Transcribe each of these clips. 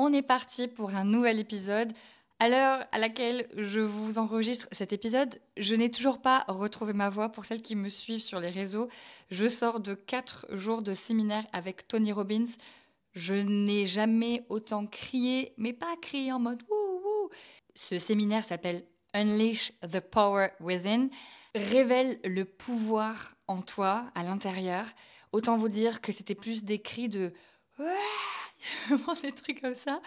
on est parti pour un nouvel épisode. À l'heure à laquelle je vous enregistre cet épisode, je n'ai toujours pas retrouvé ma voix. Pour celles qui me suivent sur les réseaux, je sors de 4 jours de séminaire avec Tony Robbins. Je n'ai jamais autant crié, mais pas crié en mode wouh wouh. Ce séminaire s'appelle Unleash the Power Within. Révèle le pouvoir en toi, à l'intérieur. Autant vous dire que c'était plus des cris de vraiment des trucs comme ça.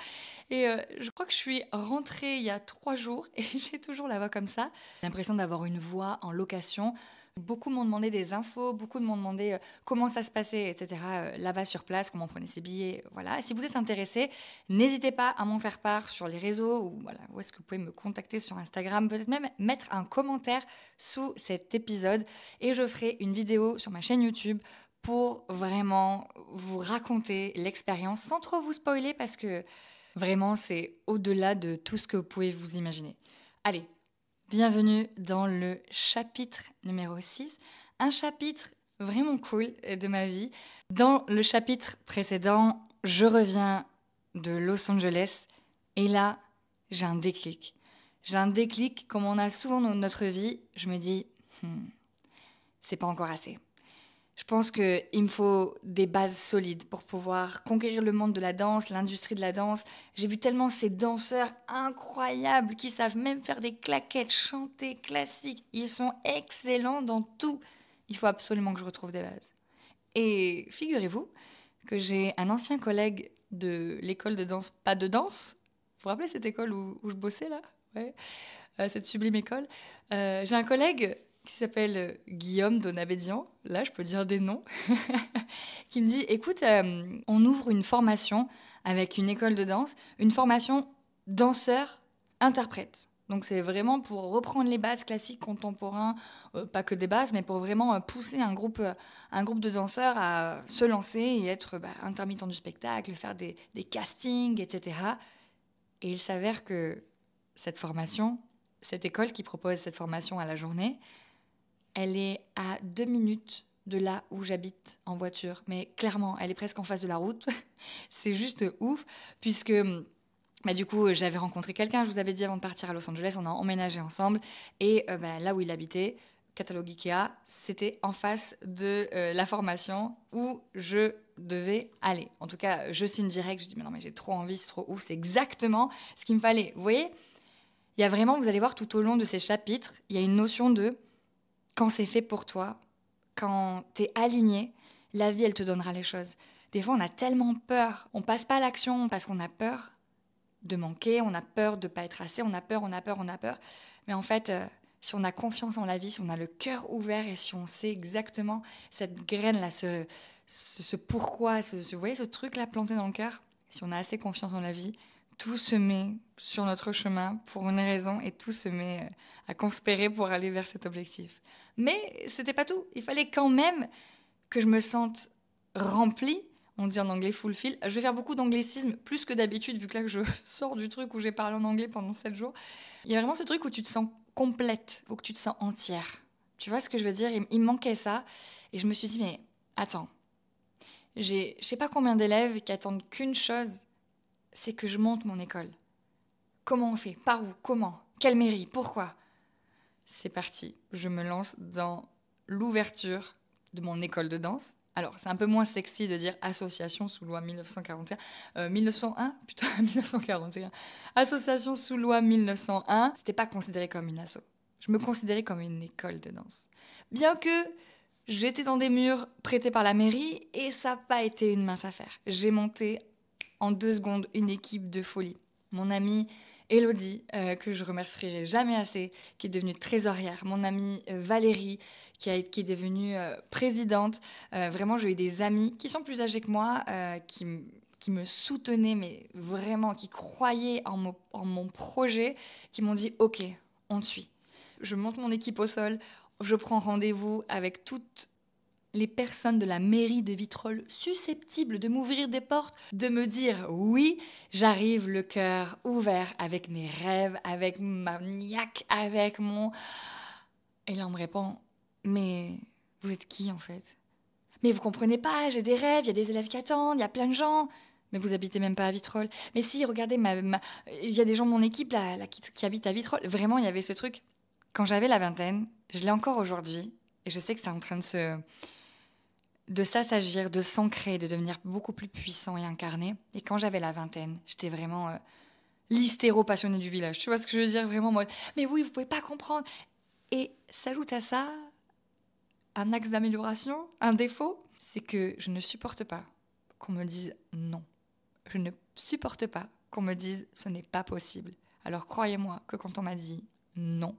Et je crois que je suis rentrée il y a 3 jours et j'ai toujours la voix comme ça. J'ai l'impression d'avoir une voix en location. Beaucoup m'ont demandé des infos, beaucoup m'ont demandé comment ça se passait, etc. Là-bas sur place, comment on prenait ses billets, voilà. Si vous êtes intéressé, n'hésitez pas à m'en faire part sur les réseaux ou voilà, où est-ce que vous pouvez me contacter sur Instagram, peut-être même mettre un commentaire sous cet épisode et je ferai une vidéo sur ma chaîne YouTube pour vraiment vous raconter l'expérience sans trop vous spoiler parce que vraiment c'est au-delà de tout ce que vous pouvez vous imaginer. Allez, bienvenue dans le chapitre numéro 6, un chapitre vraiment cool de ma vie. Dans le chapitre précédent, je reviens de Los Angeles et là, j'ai un déclic. J'ai un déclic comme on a souvent dans notre vie. Je me dis, c'est pas encore assez. Je pense qu'il me faut des bases solides pour pouvoir conquérir le monde de la danse, l'industrie de la danse. J'ai vu tellement ces danseurs incroyables qui savent même faire des claquettes, chanter classique. Ils sont excellents dans tout. Il faut absolument que je retrouve des bases. Et figurez-vous que j'ai un ancien collègue de l'école de danse, pas de danse. Vous vous rappelez cette école où je bossais là? Ouais. Cette sublime école. J'ai un collègue qui s'appelle Guillaume Donabédian, là je peux dire des noms, qui me dit, écoute, on ouvre une formation avec une école de danse, une formation danseur-interprète. Donc c'est vraiment pour reprendre les bases classiques contemporains, pas que des bases, mais pour vraiment pousser un groupe de danseurs à se lancer et être intermittent du spectacle, faire des castings, etc. Et il s'avère que cette formation, cette école qui propose cette formation à la journée, elle est à 2 minutes de là où j'habite en voiture. Mais clairement, elle est presque en face de la route. C'est juste ouf, puisque du coup, j'avais rencontré quelqu'un, je vous avais dit avant de partir à Los Angeles, on a emménagé ensemble. Et là où il habitait, Catalogue Ikea, c'était en face de la formation où je devais aller. En tout cas, je signe direct, je dis mais non mais j'ai trop envie, c'est trop ouf, c'est exactement ce qu'il me fallait. Vous voyez, il y a vraiment, vous allez voir tout au long de ces chapitres, il y a une notion de quand c'est fait pour toi, quand t'es aligné, la vie, elle te donnera les choses. Des fois, on a tellement peur, on passe pas à l'action parce qu'on a peur de manquer, on a peur de pas être assez, on a peur. Mais en fait, si on a confiance en la vie, si on a le cœur ouvert et si on sait exactement cette graine-là, ce pourquoi, vous voyez ce truc-là planté dans le cœur, si on a assez confiance en la vie, tout se met sur notre chemin pour une raison et tout se met à conspérer pour aller vers cet objectif. Mais c'était pas tout. Il fallait quand même que je me sente remplie. On dit en anglais fulfill. Je vais faire beaucoup d'anglicisme, plus que d'habitude, vu que là que je sors du truc où j'ai parlé en anglais pendant 7 jours. Il y a vraiment ce truc où tu te sens complète, où tu te sens entière. Tu vois ce que je veux dire? Il me manquait ça. Et je me suis dit, mais attends, je sais pas combien d'élèves qui attendent qu'une chose, c'est que je monte mon école. Comment on fait? Par où? Comment? Quelle mairie? Pourquoi? C'est parti. Je me lance dans l'ouverture de mon école de danse. Alors, c'est un peu moins sexy de dire association sous loi 1941. 1901 Putain, 1941. Association sous loi 1901. C'était pas considéré comme une asso. Je me considérais comme une école de danse. Bien que j'étais dans des murs prêtés par la mairie et ça n'a pas été une mince affaire. J'ai monté en 2 secondes une équipe de folie. Mon amie Elodie, que je remercierai jamais assez, qui est devenue trésorière. Mon amie Valérie, qui est devenue présidente. Vraiment, j'ai eu des amis qui sont plus âgés que moi, qui me soutenaient, mais vraiment, qui croyaient en mon projet, qui m'ont dit « Ok, on te suit ». Je monte mon équipe au sol, je prends rendez-vous avec toutes les personnes de la mairie de Vitrolles susceptibles de m'ouvrir des portes, de me dire oui, j'arrive le cœur ouvert avec mes rêves, avec ma niaque, avec mon... Et là on me répond, mais vous êtes qui en fait? Mais vous comprenez pas, j'ai des rêves, il y a des élèves qui attendent, il y a plein de gens. Mais vous habitez même pas à Vitrolles. Mais si, regardez, il y a des gens de mon équipe là, qui habitent à Vitrolles. Vraiment, il y avait ce truc. Quand j'avais la vingtaine, je l'ai encore aujourd'hui, et je sais que c'est en train de s'assagir, de s'ancrer, de devenir beaucoup plus puissant et incarné. Et quand j'avais la vingtaine, j'étais vraiment l'hystéro-passionnée du village. Tu vois ce que je veux dire? Vraiment, moi, mais oui, vous pouvez pas comprendre. Et s'ajoute à ça un axe d'amélioration, un défaut, c'est que je ne supporte pas qu'on me dise non. Je ne supporte pas qu'on me dise ce n'est pas possible. Alors croyez-moi que quand on m'a dit non,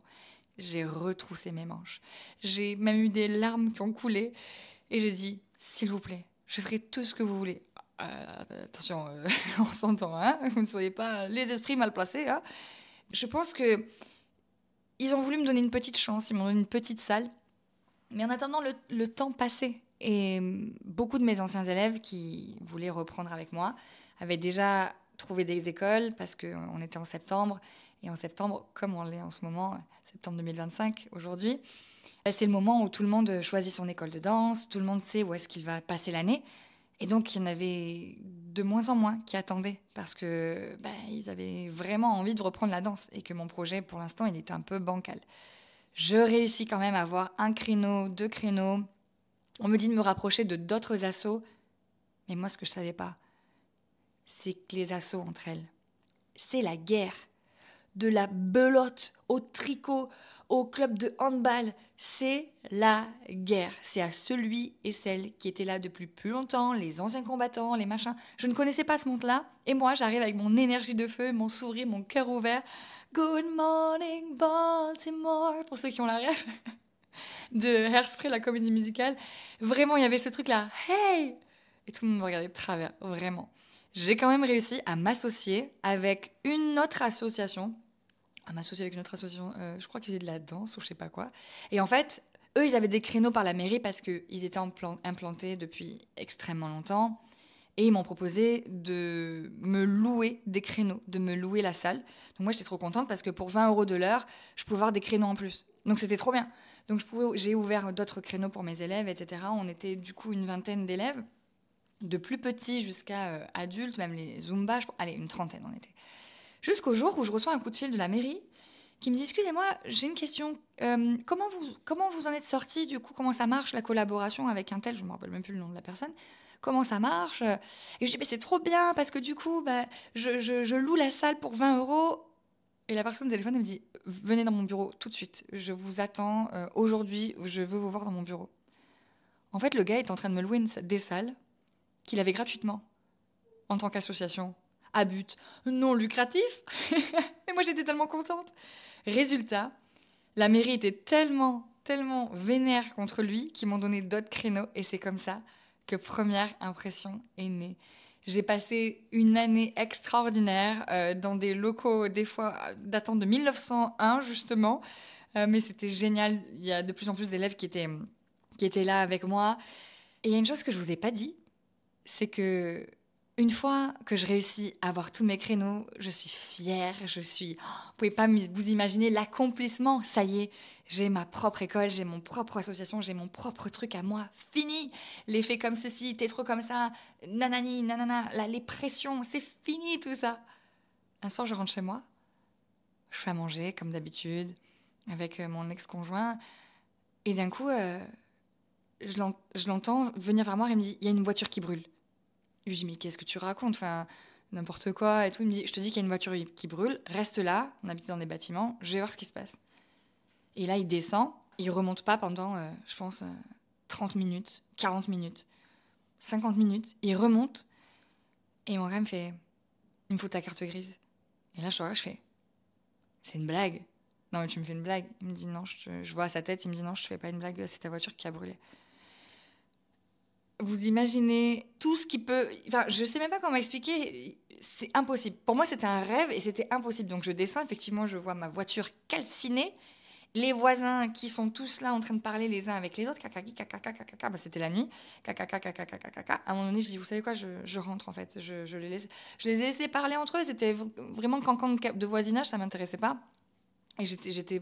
j'ai retroussé mes manches. J'ai même eu des larmes qui ont coulé et j'ai dit s'il vous plaît, je ferai tout ce que vous voulez. Attention, on s'entend, hein, vous ne soyez pas les esprits mal placés. Hein. Je pense que ils ont voulu me donner une petite chance, ils m'ont donné une petite salle. Mais en attendant, le temps passait. Et beaucoup de mes anciens élèves qui voulaient reprendre avec moi avaient déjà trouvé des écoles parce qu'on était en septembre. Et en septembre, comme on l'est en ce moment, septembre 2025, aujourd'hui, c'est le moment où tout le monde choisit son école de danse, tout le monde sait où est-ce qu'il va passer l'année. Et donc, il y en avait de moins en moins qui attendaient parce que ils avaient vraiment envie de reprendre la danse et que mon projet, pour l'instant, il était un peu bancal. Je réussis quand même à avoir un créneau, 2 créneaux. On me dit de me rapprocher de d'autres assos. Mais moi, ce que je ne savais pas, c'est que les assos entre elles, c'est la guerre. De la belote au tricot, au club de handball, c'est la guerre. C'est à celui et celle qui étaient là depuis plus longtemps, les anciens combattants, les machins. Je ne connaissais pas ce monde-là. Et moi, j'arrive avec mon énergie de feu, mon sourire, mon cœur ouvert. Good morning, Baltimore, pour ceux qui ont la rêve de Hairspray, la comédie musicale. Vraiment, il y avait ce truc-là. Hey! Et tout le monde me regardait de travers, vraiment. J'ai quand même réussi à m'associer avec une autre association. Je crois qu'ils faisaient de la danse ou je sais pas quoi. Et en fait, eux, ils avaient des créneaux par la mairie parce qu'ils étaient implantés depuis extrêmement longtemps. Et ils m'ont proposé de me louer des créneaux, de me louer la salle. Donc moi, j'étais trop contente parce que pour 20 € de l'heure, je pouvais avoir des créneaux en plus. Donc c'était trop bien. Donc j'ai ouvert d'autres créneaux pour mes élèves, etc. On était du coup une vingtaine d'élèves, de plus petits jusqu'à adultes, même les Zumba. Allez, une trentaine on était. Jusqu'au jour où je reçois un coup de fil de la mairie qui me dit « Excusez-moi, j'ai une question. Comment vous en êtes sortis du coup? Comment ça marche la collaboration avec un tel ?» Je ne me rappelle même plus le nom de la personne. Comment ça marche? Et je dis, c'est trop bien parce que du coup, je loue la salle pour 20 €. Et la personne au téléphone, elle me dit, venez dans mon bureau tout de suite. Je vous attends aujourd'hui. Je veux vous voir dans mon bureau. En fait, le gars est en train de me louer des salles qu'il avait gratuitement en tant qu'association à but non lucratif. Et moi, j'étais tellement contente. Résultat, la mairie était tellement vénère contre lui qu'ils m'ont donné d'autres créneaux. Et c'est comme ça que Première Impression est née. J'ai passé une année extraordinaire dans des locaux, des fois datant de 1901 justement, mais c'était génial. Il y a de plus en plus d'élèves qui étaient là avec moi. Et il y a une chose que je vous ai pas dit, c'est que une fois que je réussis à avoir tous mes créneaux, je suis fière, vous pouvez pas vous imaginer l'accomplissement. Ça y est, j'ai ma propre école, j'ai mon propre association, j'ai mon propre truc à moi. Fini. Les faits comme ceci, t'es trop comme ça, nanani, nanana, les pressions, c'est fini tout ça. Un soir, je rentre chez moi, je fais à manger comme d'habitude avec mon ex-conjoint, et d'un coup, je l'entends venir vers moi et il me dit, il y a une voiture qui brûle. Je lui dis, mais qu'est-ce que tu racontes? Enfin, n'importe quoi et tout. Il me dit, je te dis qu'il y a une voiture qui brûle, reste là, on habite dans des bâtiments, je vais voir ce qui se passe. Et là, il descend, il remonte pas pendant, je pense, 30 minutes, 40 minutes, 50 minutes. Il remonte et mon gars me fait, il me faut ta carte grise. Et là, je fais, c'est une blague. Non, mais tu me fais une blague. Il me dit, non, je vois à sa tête, il me dit, non, je te fais pas une blague, c'est ta voiture qui a brûlé. Vous imaginez tout ce qui peut... Enfin, je sais même pas comment expliquer. C'est impossible. Pour moi, c'était un rêve et c'était impossible. Donc, je descends. Effectivement, je vois ma voiture calcinée. Les voisins qui sont tous là en train de parler les uns avec les autres. Cacaki, cacaka, cacaka. C'était la nuit. Cacaka, cacaka, cacaka. À un moment donné, je dis, vous savez quoi, je rentre en fait. Je les ai laissés parler entre eux. C'était vraiment cancan de voisinage. Ça m'intéressait pas. Et j'étais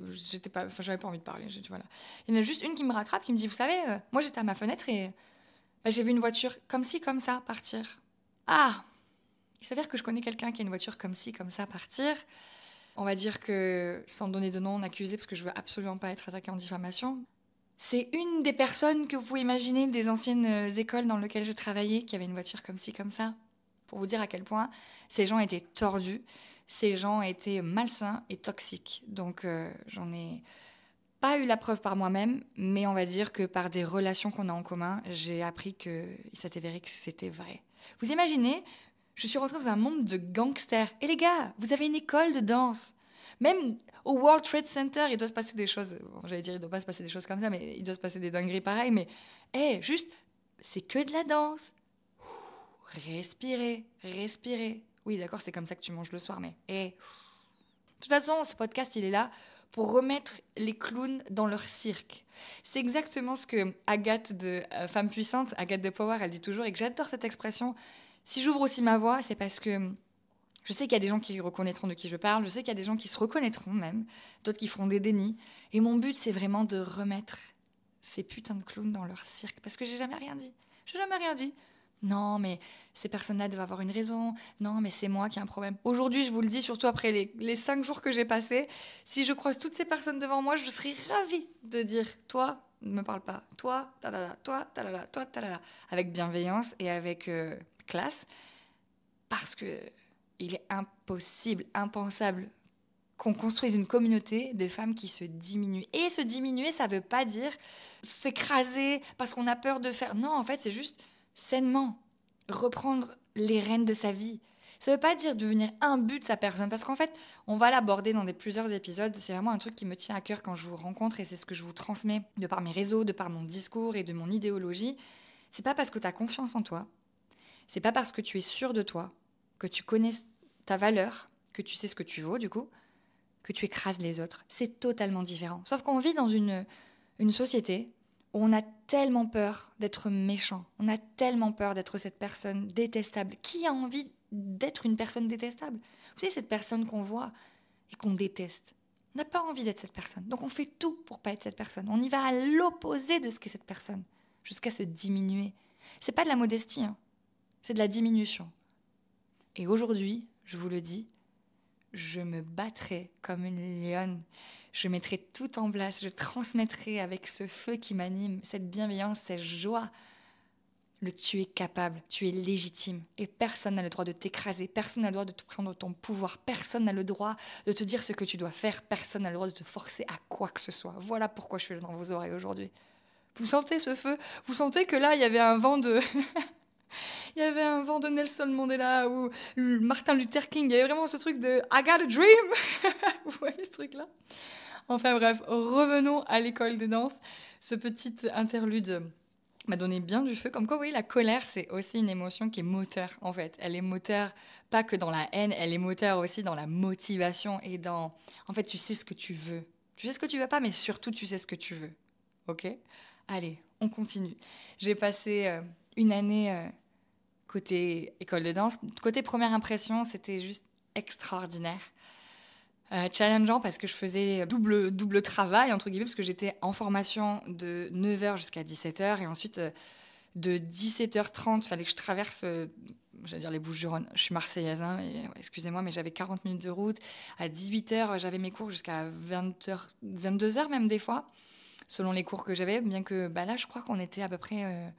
pas... Enfin, j'avais pas envie de parler. Voilà. Il y en a juste une qui me rattrape, qui me dit, vous savez, moi, j'étais à ma fenêtre et... j'ai vu une voiture comme ci, comme ça, partir. Ah! Il s'avère que je connais quelqu'un qui a une voiture comme ci, comme ça, partir. On va dire que, sans donner de nom accusé, parce que je veux absolument pas être attaquée en diffamation, c'est une des personnes que vous pouvez imaginer des anciennes écoles dans lesquelles je travaillais qui avait une voiture comme ci, comme ça. Pour vous dire à quel point ces gens étaient tordus, ces gens étaient malsains et toxiques. Donc j'en ai pas eu la preuve par moi-même, mais on va dire que par des relations qu'on a en commun, j'ai appris qu'il s'est avéré que c'était vrai. Vous imaginez, je suis rentrée dans un monde de gangsters. Et les gars, vous avez une école de danse. Même au World Trade Center, il doit se passer des choses. Bon, j'allais dire, il doit pas se passer des choses comme ça, mais il doit se passer des dingueries pareilles. Mais, juste, c'est que de la danse. Respirez, respirez. Oui, d'accord, c'est comme ça que tu manges le soir, mais, de toute façon, ce podcast, il est là pour remettre les clowns dans leur cirque. C'est exactement ce que Agathe de Femme Puissante, Agathe de Power, elle dit toujours, et que j'adore cette expression. Si j'ouvre aussi ma voix, c'est parce que je sais qu'il y a des gens qui reconnaîtront de qui je parle, je sais qu'il y a des gens qui se reconnaîtront même, d'autres qui feront des dénis. Et mon but, c'est vraiment de remettre ces putains de clowns dans leur cirque, parce que j'ai jamais rien dit. J'ai jamais rien dit. Non, mais ces personnes-là doivent avoir une raison. Non, mais c'est moi qui ai un problème. Aujourd'hui, je vous le dis, surtout après les 5 jours que j'ai passés, si je croise toutes ces personnes devant moi, je serais ravie de dire « Toi, ne me parle pas. Toi, talala, toi, talala, toi, talala. » Avec bienveillance et avec classe. Parce que il est impossible, impensable qu'on construise une communauté de femmes qui se diminuent. Et se diminuer, ça veut pas dire s'écraser parce qu'on a peur de faire... Non, en fait, c'est juste sainement reprendre les rênes de sa vie. Ça veut pas dire devenir imbu de sa personne, parce qu'en fait, on va l'aborder dans plusieurs épisodes. C'est vraiment un truc qui me tient à cœur quand je vous rencontre, et c'est ce que je vous transmets de par mes réseaux, de par mon discours et de mon idéologie. C'est pas parce que tu as confiance en toi, c'est pas parce que tu es sûr de toi, que tu connais ta valeur, que tu sais ce que tu vaux, du coup, que tu écrases les autres. C'est totalement différent. Sauf qu'on vit dans une société où on a tellement peur d'être méchant. On a tellement peur d'être cette personne détestable. Qui a envie d'être une personne détestable? Vous savez, cette personne qu'on voit et qu'on déteste. On n'a pas envie d'être cette personne. Donc on fait tout pour pas être cette personne. On y va à l'opposé de ce qu'est cette personne, jusqu'à se diminuer. C'est pas de la modestie, hein. C'est de la diminution. Et aujourd'hui, je vous le dis, je me battrai comme une lionne. Je mettrai tout en place. Je transmettrai avec ce feu qui m'anime, cette bienveillance, cette joie. Tu es capable, tu es légitime. Et personne n'a le droit de t'écraser. Personne n'a le droit de te prendre ton pouvoir. Personne n'a le droit de te dire ce que tu dois faire. Personne n'a le droit de te forcer à quoi que ce soit. Voilà pourquoi je suis dans vos oreilles aujourd'hui. Vous sentez ce feu? Vous sentez que là, il y avait un vent de... Il y avait un vent de Nelson Mandela ou Martin Luther King. Il y avait vraiment ce truc de I got a dream. Vous voyez ce truc-là? Enfin bref, revenons à l'école de danse. Ce petit interlude m'a donné bien du feu. Comme quoi, oui, la colère, c'est aussi une émotion qui est moteur, en fait. Elle est moteur, pas que dans la haine, elle est moteur aussi dans la motivation et dans... En fait, tu sais ce que tu veux. Tu sais ce que tu veux pas, mais surtout, tu sais ce que tu veux. OK? Allez, on continue. J'ai passé une année... côté école de danse. Côté première impression, c'était juste extraordinaire. Challengeant parce que je faisais double travail, entre guillemets, parce que j'étais en formation de 9h jusqu'à 17h, et ensuite de 17h30, il fallait que je traverse, j'allais dire les Bouches-du-Rhône. Je suis marseillaise, hein, mais, excusez-moi, mais j'avais 40 minutes de route. À 18h, j'avais mes cours jusqu'à 20h, 22h même des fois, selon les cours que j'avais, bien que là, je crois qu'on était à peu près...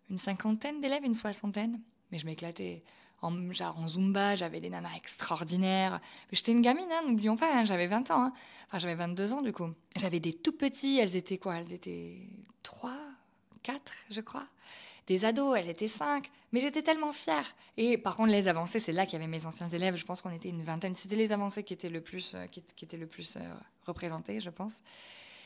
une cinquantaine d'élèves, une soixantaine. Mais je m'éclatais. En Zumba, j'avais des nanas extraordinaires. Mais j'étais une gamine, hein, n'oublions pas, hein, j'avais 20 ans. Hein. Enfin, j'avais 22 ans, du coup. J'avais des tout petits, elles étaient quoi? Elles étaient 3, 4, je crois. Des ados, elles étaient 5. Mais j'étais tellement fière. Et par contre, les avancées, c'est là qu'il y avait mes anciens élèves. Je pense qu'on était une vingtaine. C'était les avancées qui étaient le plus, représentées, je pense.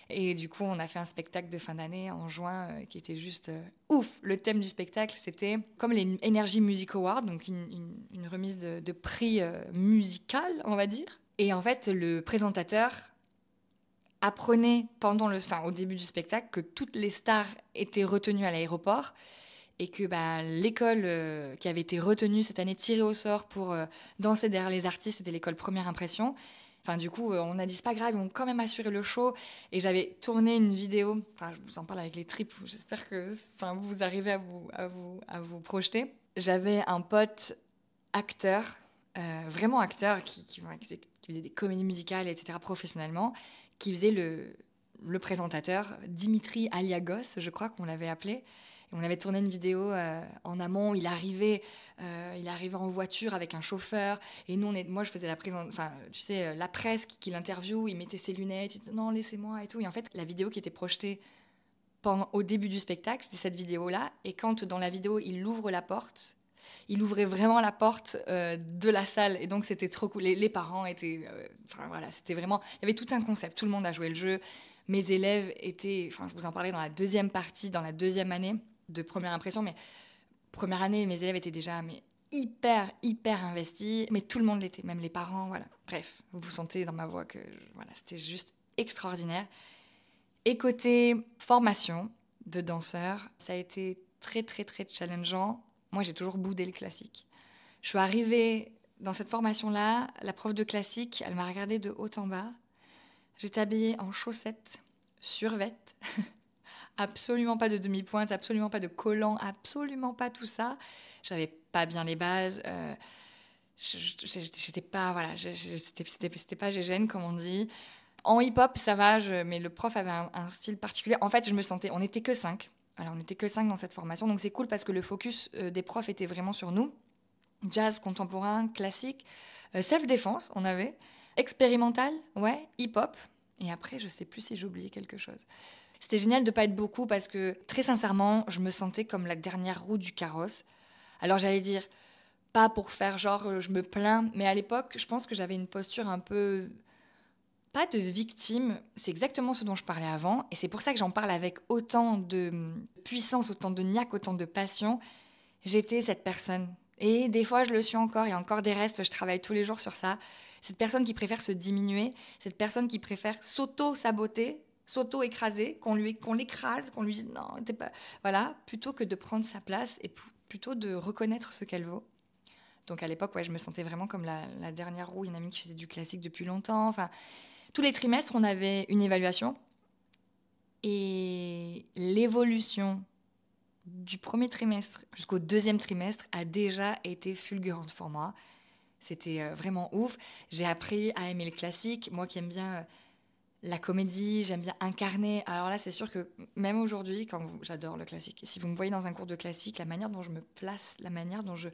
Et du coup, on a fait un spectacle de fin d'année en juin qui était juste ouf. Le thème du spectacle, c'était comme les Energy Music Awards, donc une remise de prix musical, on va dire. Et en fait, le présentateur apprenait au début du spectacle que toutes les stars étaient retenues à l'aéroport et que l'école qui avait été retenue cette année, tirée au sort pour danser derrière les artistes, c'était l'école Première Impression. Enfin, du coup, on a dit, c'est pas grave, ils vont quand même assurer le show. Et j'avais tourné une vidéo, je vous en parle avec les tripes, j'espère que vous arrivez à vous projeter. J'avais un pote acteur, vraiment acteur, qui faisait des comédies musicales, etc., professionnellement, qui faisait le présentateur, Dimitri Aliagos, je crois qu'on l'avait appelé. Et on avait tourné une vidéo en amont. Il arrivait en voiture avec un chauffeur. Et nous, moi, je faisais la presse qui l'interviewe. Il mettait ses lunettes. Il disait non, laissez-moi et tout. Et en fait, la vidéo qui était projetée au début du spectacle, c'était cette vidéo-là. Et quand dans la vidéo, il ouvre la porte, il ouvrait vraiment la porte de la salle. Et donc, c'était trop cool. Les parents étaient... c'était vraiment... Il y avait tout un concept. Tout le monde a joué le jeu. Mes élèves étaient... je vous en parlais dans la deuxième partie, dans la deuxième année de première impression. Mais première année, mes élèves étaient déjà hyper, hyper investis. Mais tout le monde l'était, même les parents. Voilà. Bref, vous sentez dans ma voix que c'était juste extraordinaire. Et côté formation de danseur, ça a été très, très, très challengeant. Moi, j'ai toujours boudé le classique. Je suis arrivée dans cette formation-là, la prof de classique, elle m'a regardée de haut en bas. J'étais habillée en chaussettes, survêtes, absolument pas de demi-pointe, absolument pas de collant, absolument pas tout ça. J'avais pas bien les bases. J'étais pas, c'était pas gégène, comme on dit. En hip-hop, ça va, mais le prof avait un style particulier. En fait, je me sentais... On n'était que 5. Alors, on n'était que 5 dans cette formation. Donc, c'est cool parce que le focus des profs était vraiment sur nous. Jazz, contemporain, classique. Self-défense, on avait. Expérimental, ouais. Hip-hop. Et après, je ne sais plus si j'ai oublié quelque chose. C'était génial de ne pas être beaucoup parce que, très sincèrement, je me sentais comme la dernière roue du carrosse. Alors, j'allais dire, pas pour faire genre, je me plains. Mais à l'époque, je pense que j'avais une posture un peu... Pas de victime, c'est exactement ce dont je parlais avant, et c'est pour ça que j'en parle avec autant de puissance, autant de niaque, autant de passion. J'étais cette personne, et des fois je le suis encore, il y a encore des restes, je travaille tous les jours sur ça. Cette personne qui préfère se diminuer, cette personne qui préfère s'auto-saboter, s'auto-écraser, qu'on l'écrase, qu'on lui dise non, t'es pas... Voilà, plutôt que de prendre sa place, et plutôt de reconnaître ce qu'elle vaut. Donc à l'époque, je me sentais vraiment comme la dernière roue, une amie qui faisait du classique depuis longtemps, enfin... Tous les trimestres, on avait une évaluation et l'évolution du premier trimestre jusqu'au deuxième trimestre a déjà été fulgurante pour moi. C'était vraiment ouf. J'ai appris à aimer le classique. Moi qui aime bien la comédie, j'aime bien incarner. Alors là, c'est sûr que même aujourd'hui, j'adore le classique. Si vous me voyez dans un cours de classique, la manière dont je me place, la manière dont je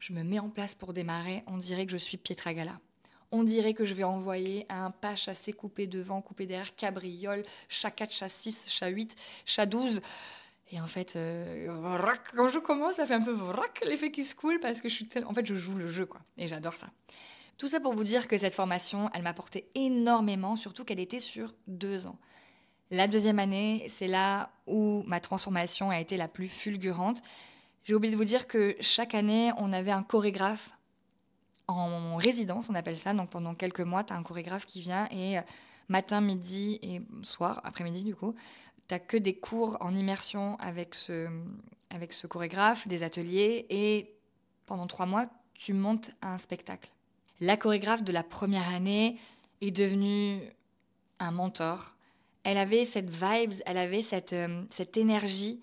me mets en place pour démarrer, on dirait que je suis Pietragala. On dirait que je vais envoyer un pas chassé, coupé devant, coupé derrière, cabriole, chat 4, chat 6, chat 8, chat 12. Et en fait, quand je commence, ça fait un peu l'effet qui se coule parce que en fait, je joue le jeu, quoi. Et j'adore ça. Tout ça pour vous dire que cette formation, elle m'a apporté énormément, surtout qu'elle était sur 2 ans. La deuxième année, c'est là où ma transformation a été la plus fulgurante. J'ai oublié de vous dire que chaque année, on avait un chorégraphe en résidence, on appelle ça. Donc pendant quelques mois, tu as un chorégraphe qui vient et matin, midi et soir, après-midi du coup, tu n'as que des cours en immersion avec ce chorégraphe, des ateliers et pendant 3 mois, tu montes un spectacle. La chorégraphe de la première année est devenue un mentor. Elle avait cette vibes, elle avait cette énergie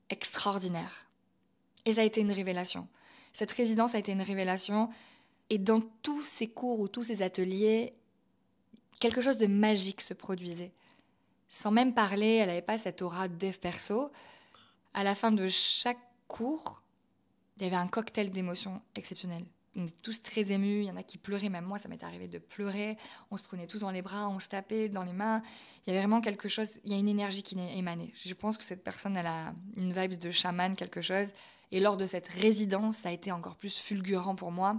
extraordinaire. Et ça a été une révélation. Cette résidence a été une révélation. Et dans tous ces cours ou tous ces ateliers, quelque chose de magique se produisait. Sans même parler, elle n'avait pas cette aura de dev perso. À la fin de chaque cours, il y avait un cocktail d'émotions exceptionnelles. On était tous très émus, il y en a qui pleuraient, même moi ça m'est arrivé de pleurer. On se prenait tous dans les bras, on se tapait dans les mains. Il y avait vraiment quelque chose, il y a une énergie qui émanait. Je pense que cette personne, elle a une vibe de chaman, quelque chose. Et lors de cette résidence, ça a été encore plus fulgurant pour moi.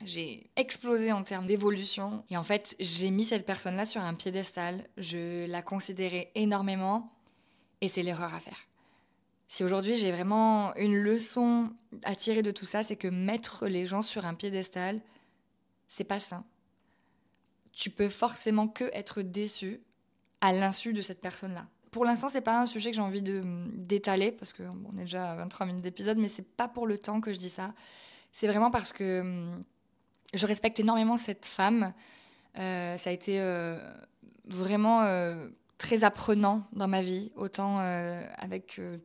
J'ai explosé en termes d'évolution. Et en fait, j'ai mis cette personne-là sur un piédestal. Je la considérais énormément. Et c'est l'erreur à faire. Si aujourd'hui, j'ai vraiment une leçon à tirer de tout ça, c'est que mettre les gens sur un piédestal, c'est pas sain. Tu peux forcément que être déçu à l'insu de cette personne-là. Pour l'instant, c'est pas un sujet que j'ai envie d'étaler, parce qu'on est déjà à 23 minutes d'épisode, mais c'est pas pour le temps que je dis ça. C'est vraiment parce que je respecte énormément cette femme. Ça a été vraiment très apprenant dans ma vie, autant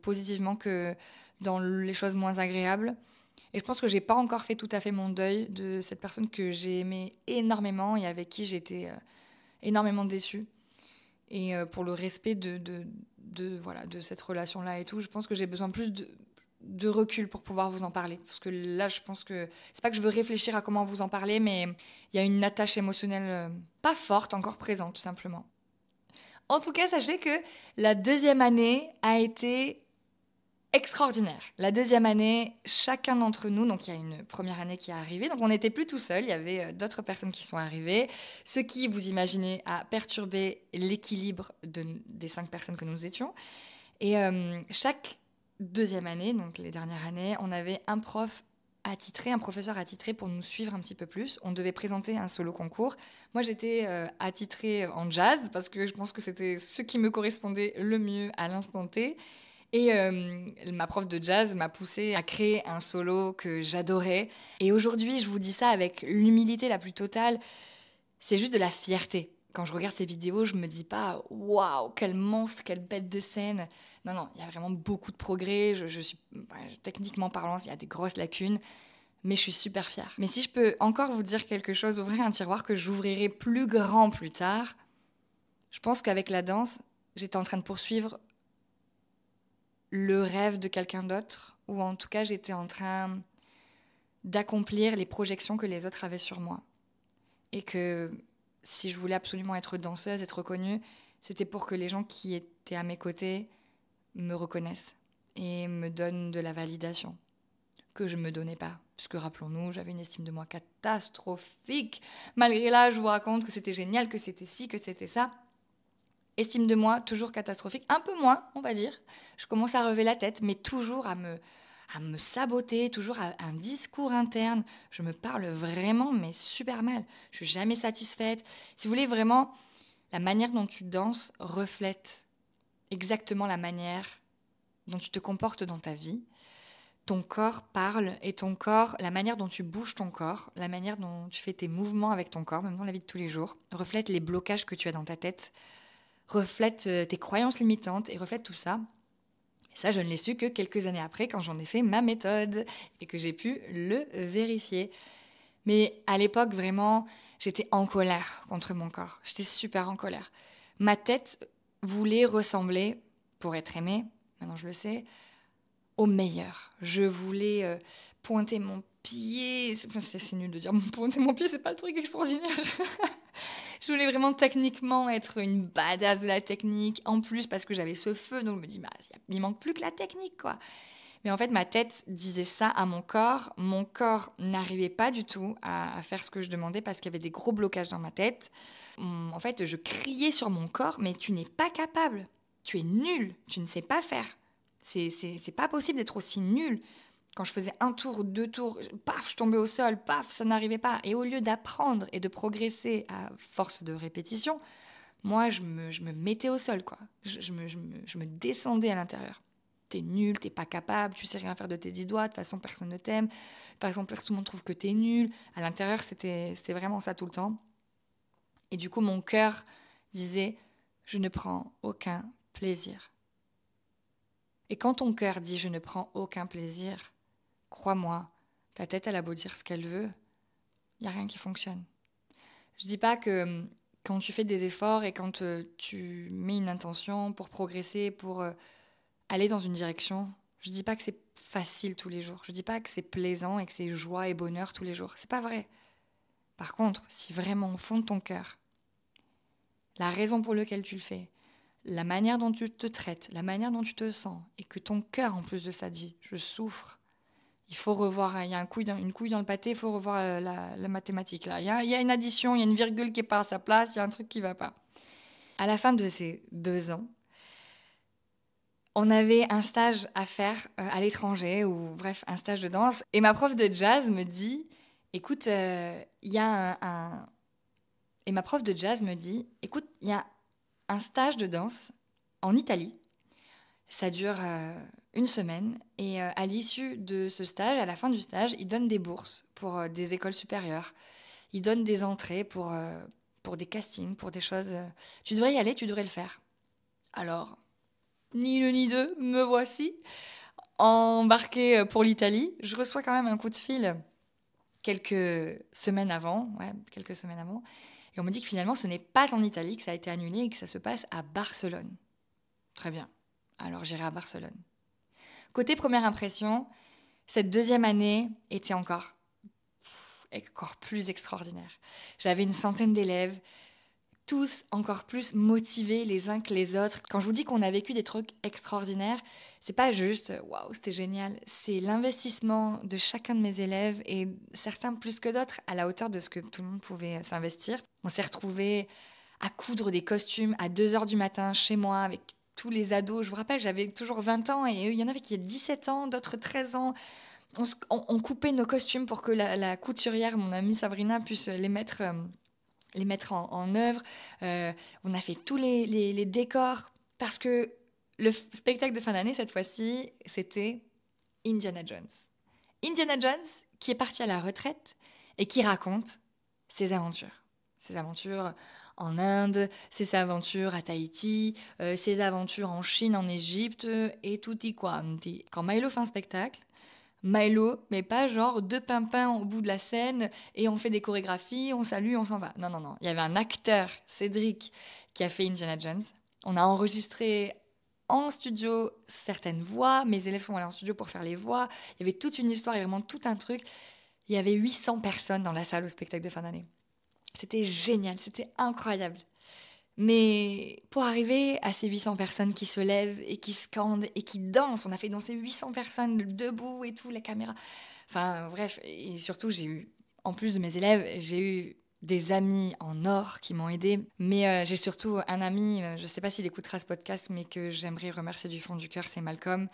positivement que dans les choses moins agréables. Et je pense que j'ai pas encore fait tout à fait mon deuil de cette personne que j'ai aimée énormément et avec qui j'étais énormément déçue. Et pour le respect voilà, de cette relation-là et tout, je pense que j'ai besoin plus de recul pour pouvoir vous en parler. Parce que là, je pense que... C'est pas que je veux réfléchir à comment vous en parler, mais il y a une attache émotionnelle pas forte, encore présente, tout simplement. En tout cas, sachez que la deuxième année a été extraordinaire. La deuxième année, chacun d'entre nous, donc il y a une première année qui est arrivée, donc on n'était plus tout seul, il y avait d'autres personnes qui sont arrivées, ce qui, vous imaginez, a perturbé l'équilibre des 5 personnes que nous étions. Et chaque deuxième année, donc les dernières années, on avait un professeur attitré pour nous suivre un petit peu plus. On devait présenter un solo concours. Moi, j'étais attitrée en jazz parce que je pense que c'était ce qui me correspondait le mieux à l'instant T. Et ma prof de jazz m'a poussée à créer un solo que j'adorais. Et aujourd'hui, je vous dis ça avec l'humilité la plus totale, c'est juste de la fierté. Quand je regarde ces vidéos, je me dis pas waouh, quel monstre, quelle bête de scène. Non, non, il y a vraiment beaucoup de progrès. Techniquement parlant, il y a des grosses lacunes, mais je suis super fière. Mais si je peux encore vous dire quelque chose, ouvrir un tiroir que j'ouvrirai plus grand plus tard, je pense qu'avec la danse, j'étais en train de poursuivre le rêve de quelqu'un d'autre, ou en tout cas, j'étais en train d'accomplir les projections que les autres avaient sur moi. Et que si je voulais absolument être danseuse, être reconnue, c'était pour que les gens qui étaient à mes côtés me reconnaissent et me donnent de la validation que je ne me donnais pas. Puisque rappelons-nous, j'avais une estime de moi catastrophique. Malgré là, je vous raconte que c'était génial, que c'était ci, que c'était ça. Estime de moi, toujours catastrophique. Un peu moins, on va dire. Je commence à relever la tête, mais toujours à me saboter, toujours à un discours interne. Je me parle vraiment, mais super mal. Je suis jamais satisfaite. Si vous voulez, vraiment, la manière dont tu danses reflète exactement la manière dont tu te comportes dans ta vie. Ton corps parle et ton corps, la manière dont tu bouges ton corps, la manière dont tu fais tes mouvements avec ton corps, même dans la vie de tous les jours, reflète les blocages que tu as dans ta tête, reflète tes croyances limitantes et reflète tout ça. Et ça, je ne l'ai su que quelques années après, quand j'en ai fait ma méthode et que j'ai pu le vérifier. Mais à l'époque, vraiment, j'étais en colère contre mon corps. J'étais super en colère. Ma tête voulait ressembler, pour être aimée, maintenant je le sais, au meilleur. Je voulais pointer mon pied. C'est nul de dire pointer mon pied, c'est pas le truc extraordinaire. Je voulais vraiment techniquement être une badass de la technique. En plus, parce que j'avais ce feu, donc je me dis, bah, il manque plus que la technique, quoi. Mais en fait, ma tête disait ça à mon corps. Mon corps n'arrivait pas du tout à faire ce que je demandais parce qu'il y avait des gros blocages dans ma tête. En fait, je criais sur mon corps, mais tu n'es pas capable. Tu es nul. Tu ne sais pas faire. C'est pas possible d'être aussi nul. Quand je faisais un tour ou 2 tours, paf, je tombais au sol, paf, ça n'arrivait pas. Et au lieu d'apprendre et de progresser à force de répétition, moi, je me mettais au sol, quoi. Je me descendais à l'intérieur. T'es nul, t'es pas capable, tu sais rien faire de tes 10 doigts, de toute façon, personne ne t'aime. Par exemple, tout le monde trouve que t'es nul. À l'intérieur, c'était vraiment ça tout le temps. Et du coup, mon cœur disait, je ne prends aucun plaisir. Et quand ton cœur dit, je ne prends aucun plaisir, crois-moi, ta tête, elle a beau dire ce qu'elle veut, il n'y a rien qui fonctionne. Je dis pas que quand tu fais des efforts et quand tu mets une intention pour progresser, pour aller dans une direction, je dis pas que c'est facile tous les jours. Je dis pas que c'est plaisant et que c'est joie et bonheur tous les jours. C'est pas vrai. Par contre, si vraiment au fond de ton cœur, la raison pour laquelle tu le fais, la manière dont tu te traites, la manière dont tu te sens, et que ton cœur en plus de ça dit « je souffre », il faut revoir, il y a une couille dans le pâté, il faut revoir la mathématique. Là. Il y a une addition, il y a une virgule qui n'est pas à sa place, il y a un truc qui ne va pas. À la fin de ces 2 ans, on avait un stage à faire à l'étranger, ou bref, un stage de danse. Et ma prof de jazz me dit, écoute, il y a un... Et ma prof de jazz me dit, écoute, il y a un stage de danse en Italie. Ça dure 1 semaine et à l'issue de ce stage, à la fin du stage, ils donnent des bourses pour des écoles supérieures. Ils donnent des entrées pour des castings, pour des choses. Tu devrais y aller, tu devrais le faire. Alors, ni l'un ni deux, me voici. embarquée pour l'Italie. Je reçois quand même un coup de fil quelques semaines avant. Et on me dit que finalement, ce n'est pas en Italie, que ça a été annulé et que ça se passe à Barcelone. Très bien. Alors j'irai à Barcelone. Côté première impression, cette deuxième année était encore plus extraordinaire. J'avais une centaine d'élèves, tous encore plus motivés les uns que les autres. Quand je vous dis qu'on a vécu des trucs extraordinaires, c'est pas juste waouh, c'était génial. C'est l'investissement de chacun de mes élèves et certains plus que d'autres à la hauteur de ce que tout le monde pouvait s'investir. On s'est retrouvés à coudre des costumes à 2 heures du matin chez moi avec tous les ados. Je vous rappelle, j'avais toujours 20 ans et il y en avait qui avaient 17 ans, d'autres 13 ans. On coupait nos costumes pour que la couturière, mon amie Sabrina, puisse les mettre en œuvre. On a fait tous les décors parce que le spectacle de fin d'année, cette fois-ci, c'était Indiana Jones. Indiana Jones qui est parti à la retraite et qui raconte ses aventures. Ses aventures en Inde, ses aventures à Tahiti, ses aventures en Chine, en Égypte et tutti quanti. Quand Milo fait un spectacle, Milo, mais pas genre deux pimpins au bout de la scène et on fait des chorégraphies, on salue, on s'en va. Non, non, non. Il y avait un acteur, Cédric, qui a fait Indiana Jones. On a enregistré en studio certaines voix. Mes élèves sont allés en studio pour faire les voix. Il y avait toute une histoire et vraiment tout un truc. Il y avait 800 personnes dans la salle au spectacle de fin d'année. C'était génial, c'était incroyable. Mais pour arriver à ces 800 personnes qui se lèvent et qui scandent et qui dansent, on a fait danser 800 personnes debout et tout, la caméra. Enfin bref, et surtout en plus de mes élèves, j'ai eu des amis en or qui m'ont aidée. Mais j'ai surtout un ami, je ne sais pas s'il écoutera ce podcast, mais que j'aimerais remercier du fond du cœur, c'est Malcolm,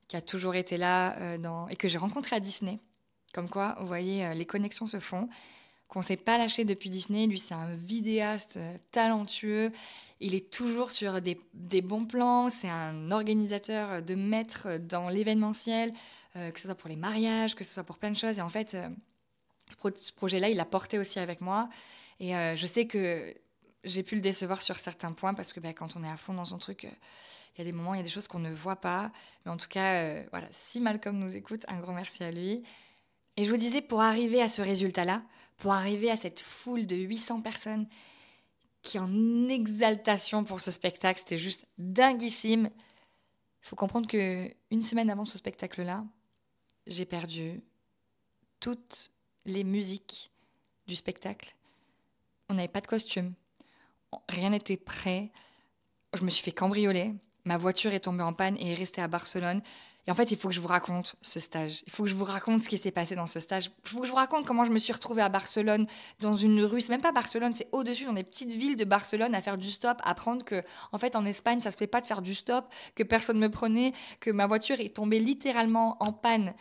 qui a toujours été là et que j'ai rencontré à Disney. Comme quoi, vous voyez, les connexions se font. Qu'on ne s'est pas lâché depuis Disney. Lui, c'est un vidéaste talentueux. Il est toujours sur des bons plans. C'est un organisateur de maître dans l'événementiel, que ce soit pour les mariages, que ce soit pour plein de choses. Et en fait, ce projet-là, il l'a porté aussi avec moi. Et je sais que j'ai pu le décevoir sur certains points parce que quand on est à fond dans son truc, il y a des moments, il y a des choses qu'on ne voit pas. Mais en tout cas, voilà, si Malcolm nous écoute, un grand merci à lui. Et je vous disais, pour arriver à ce résultat-là, pour arriver à cette foule de 800 personnes qui en exaltation pour ce spectacle, c'était juste dinguissime. Il faut comprendre qu'une semaine avant ce spectacle-là, j'ai perdu toutes les musiques du spectacle. On n'avait pas de costume, rien n'était prêt. Je me suis fait cambrioler, ma voiture est tombée en panne et est restée à Barcelone. Et en fait, il faut que je vous raconte ce stage. Il faut que je vous raconte ce qui s'est passé dans ce stage. Il faut que je vous raconte comment je me suis retrouvée à Barcelone, dans une rue. C'est même pas Barcelone, c'est au-dessus, dans des petites villes de Barcelone, à faire du stop, à apprendre que, en fait, en Espagne, ça se fait pas de faire du stop, que personne me prenait, que ma voiture est tombée littéralement en panne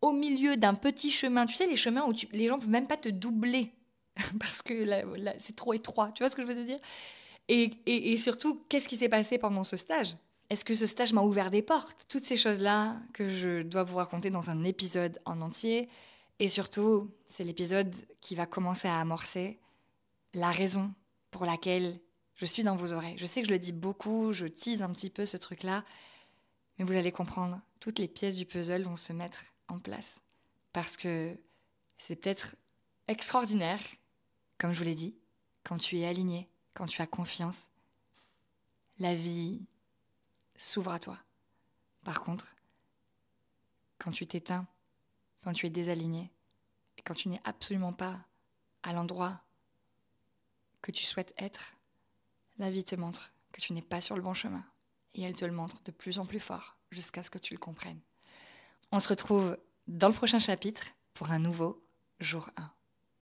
au milieu d'un petit chemin. Tu sais, les chemins où les gens ne peuvent même pas te doubler parce que c'est trop étroit. Tu vois ce que je veux te dire? Et surtout, qu'est-ce qui s'est passé pendant ce stage? Est-ce que ce stage m'a ouvert des portes? Toutes ces choses-là que je dois vous raconter dans un épisode en entier. Et surtout, c'est l'épisode qui va commencer à amorcer la raison pour laquelle je suis dans vos oreilles. Je sais que je le dis beaucoup, je tease un petit peu ce truc-là, mais vous allez comprendre, toutes les pièces du puzzle vont se mettre en place. Parce que c'est peut-être extraordinaire, comme je vous l'ai dit, quand tu es aligné, quand tu as confiance, la vie s'ouvre à toi. Par contre, quand tu t'éteins, quand tu es désaligné, et quand tu n'es absolument pas à l'endroit que tu souhaites être, la vie te montre que tu n'es pas sur le bon chemin. Et elle te le montre de plus en plus fort, jusqu'à ce que tu le comprennes. On se retrouve dans le prochain chapitre pour un nouveau jour 1.